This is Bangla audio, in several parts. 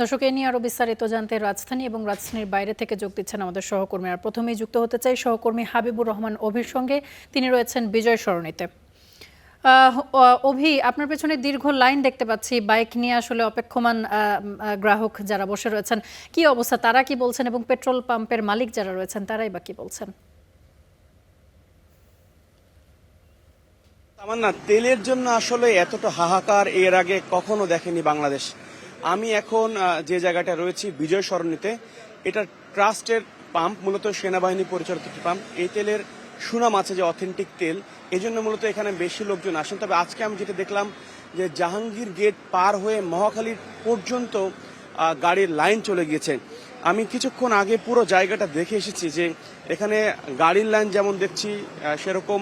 দর্শক, এ নিয়ে আরো বিস্তারিত জানতে রাজধানী এবং রাজধানীর বাইরে থেকে যোগ দিচ্ছেন আমাদের সহকর্মীরা। প্রথমেই যুক্ত হতে চাই সহকর্মী হাবিবুর রহমান অভির সঙ্গে। তিনি রয়েছেন বিজয় সরণিতে। অভি, আপনার পেছনে দীর্ঘ লাইন দেখতে পাচ্ছি, বাইক নিয়ে আসলে অপেক্ষমান গ্রাহক যারা বসে রয়েছেন। কি অবস্থা, তারা কি বলছেন এবং পেট্রোল পাম্পের মালিক যারা রয়েছেন তারাই বা কি বলছেন? তামান্না, তেলের জন্য আসলে এতটা হাহাকার এর আগে কখনো দেখেনি বাংলাদেশ। আমি এখন যে জায়গাটা রয়েছি বিজয় সরণিতে, এটা ট্রাস্টের পাম্প, মূলত সেনাবাহিনী পরিচালিত একটি পাম্প। এই তেলের সুনাম আছে যে অথেন্টিক তেল, এই জন্য মূলত এখানে বেশি লোকজন আসেন। তবে আজকে আমি যেটা দেখলাম যে জাহাঙ্গীর গেট পার হয়ে মহাখালী পর্যন্ত গাড়ির লাইন চলে গিয়েছে। আমি কিছুক্ষণ আগে পুরো জায়গাটা দেখে এসেছি যে এখানে গাড়ির লাইন যেমন দেখছি সেরকম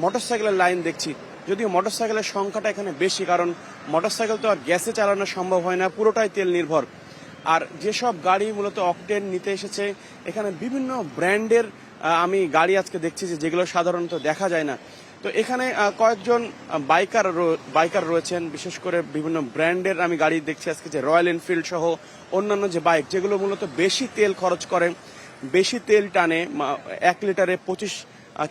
মোটরসাইকেলের লাইন দেখছি। যদিও মোটরসাইকেলের সংখ্যাটা এখানে বেশি, কারণ মোটরসাইকেল তো আর গ্যাসে চালানো সম্ভব হয় না, পুরোটাই তেল নির্ভর। আর যেসব গাড়ি মূলত অকটেন নিতে এসেছে, এখানে বিভিন্ন ব্র্যান্ডের আমি গাড়ি আজকে দেখছি যেগুলো সাধারণত দেখা যায় না। তো এখানে কয়েকজন বাইকার রয়েছেন, বিশেষ করে বিভিন্ন ব্র্যান্ডের আমি গাড়ি দেখছি আজকে, যে রয়্যাল এনফিল্ড সহ অন্যান্য যে বাইক যেগুলো মূলত বেশি তেল খরচ করে, বেশি তেল টানে, 1 লিটারে 25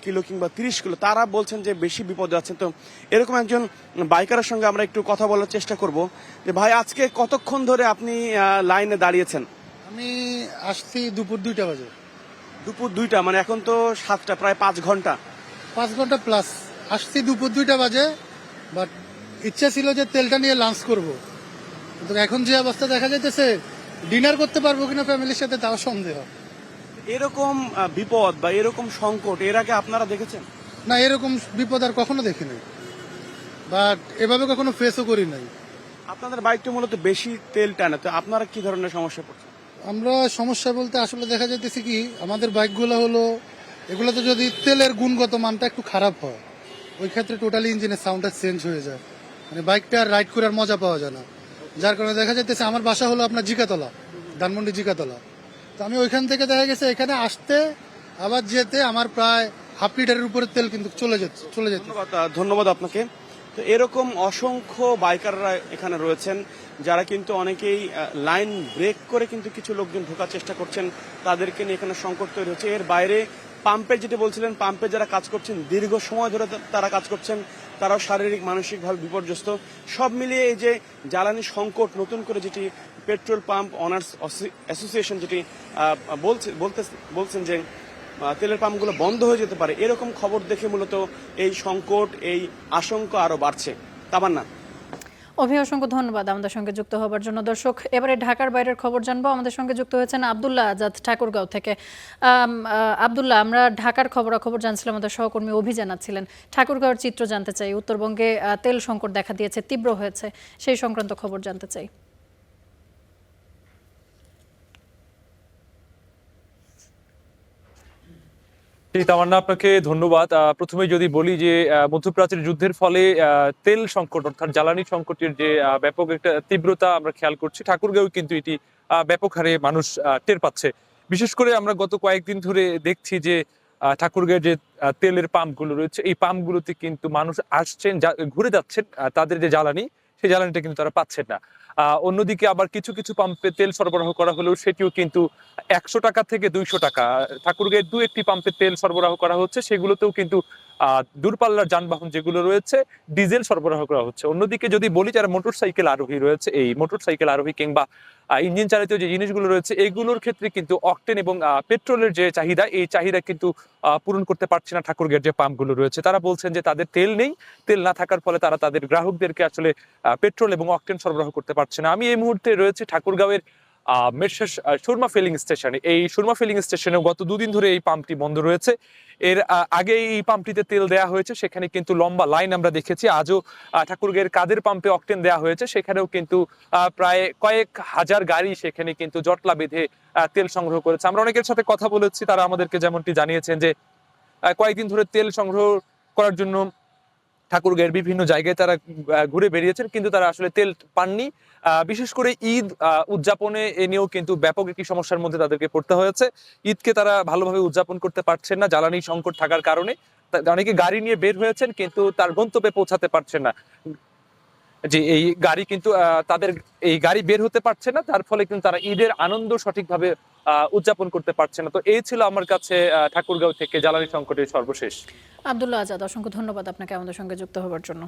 কিলো কিংবা 30 কিলো, তারা বলছেন যে বেশি বিপদে আছেন। তো এরকম একজন বাইকারের সঙ্গে আমরা একটু কথা বলার চেষ্টা করব। যে ভাই, আজকে কতক্ষণ ধরে আপনি লাইনে দাঁড়িয়েছেন? আমি আসছি দুপুর 2টা বাজে। দুপুর 2টা, মানে এখন তো 7টা, প্রায় 5 ঘন্টা। 5 ঘন্টা প্লাস আসছি দুপুর 2টা বাজে। বাট ইচ্ছা ছিল যে তেলটা নিয়ে লাঞ্চ করব, কিন্তু এখন যে অবস্থা দেখা যাইতেছে, ডিনার করতে পারবো কিনা ফ্যামিলির সাথে তাও সন্দেহ। এরকম বিপদ বা এরকম সংকট এর আগে আপনারা দেখেছেন? না, এরকম বিপদ আর কখনো দেখি নাই, বাট এভাবে কখনো ফেসও করি নাই। আপনাদের বাইকটা মূলত বেশি তেল টানে, তো আপনারা কি ধরনের সমস্যা পড়ছেন? আমরা সমস্যা বলতে আসলে দেখা যাইতেছে কি, আমাদের বাইকগুলো হলো, এগুলোতে যদি তেলের গুণগত মানটা একটু খারাপ হয়, ওই ক্ষেত্রে টোটালি ইঞ্জিনের সাউন্ডটা চেঞ্জ হয়ে যায়, মানে বাইকটা আর রাইড করার মজা পাওয়া যায় না। যার কারণে দেখা যাইতেছে, আমার বাসা হলো আপনার জিকাতলা, ধানমন্ডি জিকাতলা। তো আমি ওইখান থেকে দেখা গেছে এখানে আসতে আবার যেতে আমার প্রায় হাফ লিটারের উপরে তেল কিন্তু চলে যেত। ধন্যবাদ আপনাকে। তো এরকম অসংখ্য বাইকাররা এখানে রয়েছেন, যারা কিন্তু অনেকেই লাইন ব্রেক করে কিন্তু কিছু লোকজন ঢোকার চেষ্টা করছেন, তাদেরকে নিয়ে এখানে সংকট তৈরি হচ্ছে। এর বাইরে পাম্পে, যেটা বলছিলেন, পাম্পে যারা কাজ করছেন, দীর্ঘ সময় ধরে তারা কাজ করছেন, তারাও শারীরিক মানসিকভাবে বিপর্যস্ত। সব মিলিয়ে এই যে জ্বালানি সংকট, নতুন করে যেটি পেট্রোল পাম্প অনার্স অ্যাসোসিয়েশন যেটি বলছেন যে তেলের পাম্পগুলো বন্ধ হয়ে যেতে পারে, এরকম খবর দেখে মূলত এই সংকট, এই আশঙ্কা আরো বাড়ছে। তামান্না। অভি, অসংখ্য ধন্যবাদ আমাদের সঙ্গে যুক্ত হবার জন্য। দর্শক, এবারে ঢাকার বাইরের খবর জানবো। আমাদের সঙ্গে যুক্ত হয়েছেন আব্দুল্লাহ আজাদ ঠাকুরগাঁও থেকে। আব্দুল্লাহ, আমরা ঢাকার খবরাখবর জানছিলাম, আমাদের সহকর্মী অভি জানাচ্ছিলেন। ঠাকুরগাঁওয়ের চিত্র জানতে চাই। উত্তরবঙ্গে তেল সংকট দেখা দিয়েছে, তীব্র হয়েছে, সেই সংক্রান্ত খবর জানতে চাই। তামান্না, আপনাকে ধন্যবাদ। প্রথমে যদি বলি যে মধ্যপ্রাচ্যের যুদ্ধের ফলে তেল সংকট অর্থাৎ জ্বালানি সংকটের যে ব্যাপক একটা তীব্রতা আমরা খেয়াল করছি, ঠাকুরগাঁও কিন্তু এটি ব্যাপক হারে মানুষ টের পাচ্ছে। বিশেষ করে আমরা গত কয়েকদিন ধরে দেখছি যে ঠাকুরগাঁওয়ের যে তেলের পাম্পগুলো রয়েছে, এই পাম্পগুলোতে কিন্তু মানুষ আসছেন, ঘুরে যাচ্ছেন, তাদের যে জ্বালানি, সেই জ্বালানিটা কিন্তু তারা পাচ্ছেন না। অন্যদিকে আবার কিছু কিছু পাম্পে তেল সরবরাহ করা হলেও সেটিও কিন্তু 100 টাকা থেকে 200 টাকা। ঠাকুরগাঁয়ের 2-1টি পাম্পে তেল সরবরাহ করা হচ্ছে, সেগুলোতেও কিন্তু দূরপাল্লার যানবাহন যেগুলো রয়েছে, ডিজেল সরবরাহ করা হচ্ছে। অন্যদিকে যদি বলি, যারা মোটরসাইকেল আরোহী রয়েছে, এই মোটরসাইকেল আরোহী কিংবা ইঞ্জিন চালিত যে জিনিসগুলো রয়েছে, এগুলোর ক্ষেত্রে কিন্তু অকটেন এবং পেট্রোলের যে চাহিদা, এই চাহিদা কিন্তু পূরণ করতে পারছে না ঠাকুরগাঁয়ের যে পাম্পগুলো রয়েছে। তারা বলছেন যে তাদের তেল নেই, তেল না থাকার ফলে তারা তাদের গ্রাহকদেরকে আসলে পেট্রোল এবং অকটেন সরবরাহ করতে পারছে না। আমি এই মুহূর্তে রয়েছে ঠাকুরগাঁওয়ের মেসার্স সুরমা ফিলিং স্টেশনে। এই সুরমা ফিলিং স্টেশনে গত 2 দিন ধরে এই পাম্পটি বন্ধ রয়েছে। এর আগে এই পাম্পটিতে তেল দেওয়া হয়েছে, সেখানে কিন্তু লম্বা লাইন আমরা দেখেছি। আজও ঠাকুরগাঁয়ের কাদের পাম্পে অকটেন দেওয়া হয়েছে, সেখানেও কিন্তু প্রায় কয়েক হাজার গাড়ি সেখানে কিন্তু জটলা বেঁধে তেল সংগ্রহ করেছে। আমরা অনেকের সাথে কথা বলেছি, তারা আমাদেরকে যেমনটি জানিয়েছেন যে কয়েকদিন ধরে তেল সংগ্রহ করার জন্য ঠাকুরগাঁয়ের বিভিন্ন জায়গায় তারা ঘুরে বেরিয়েছেন, কিন্তু তারা আসলে তেল পাননি। বিশেষ করে ঈদ উদযাপনে এ নিয়েও কিন্তু ব্যাপক একটি সমস্যার মধ্যে তাদেরকে পড়তে হয়েছে। ঈদকে তারা ভালোভাবে উদযাপন করতে পারছেন না জ্বালানি সংকট থাকার কারণে। অনেকে গাড়ি নিয়ে বের হয়েছেন, কিন্তু তার গন্তব্যে পৌঁছাতে পারছেন না। যে এই গাড়ি কিন্তু তাদের এই গাড়ি বের হতে পারছে না, তার ফলে কিন্তু তারা ঈদের আনন্দ সঠিকভাবে উদযাপন করতে পারছে না। তো এই ছিল আমার কাছে ঠাকুরগাঁও থেকে জ্বালানি সংকটের সর্বশেষ। আব্দুল্লাহ আজাদ, অসংখ্য ধন্যবাদ আপনাকে আমাদের সঙ্গে যুক্ত হবার জন্য।